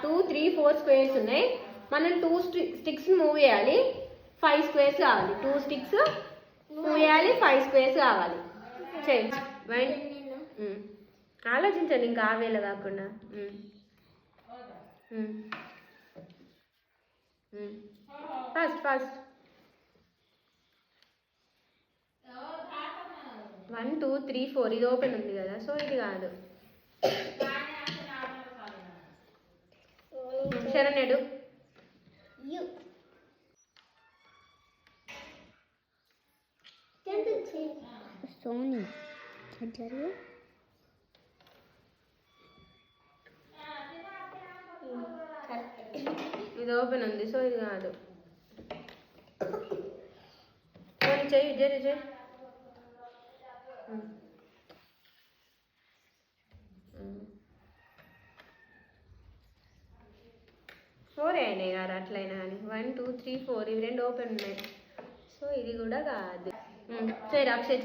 2 3 4 squares ఉన్నాయి. మనం 2 sticks move చేయాలి, 5 స్క్వేర్స్ కావాలి. 2 స్టిక్స్ మూవ్ చేయాలి, 5 స్క్వేర్స్ కావాలి. చేయండి. ఆలోచించండి ఇంకా ఆ వేళ కాకుండా. ఫస్ట్ 1 2 3 4 ఇది ఓపెన్ ఉంది కదా, సో ఇది కాదు. శరణ్యుడు సోనీ ఇది ఓపెన్ ఉంది, సో ఇది కాదు. చెయ్యి చెయ్యి. ఫోర్ అయినాయి గారు అట్లయినా కానీ. 1 2 3 4 ఇవి 2 ఓపెన్ ఉన్నాయి, సో ఇది కూడా కాదు. సరే అక్షయ్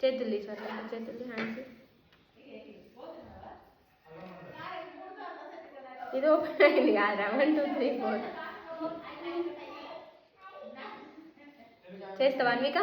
చేతులు తీసారు, చేతులు హ్యాండ్స్. ఇది ఓపెన్ అయింది కాదురా. 1 2 3 4 చేస్తావా అన్విక?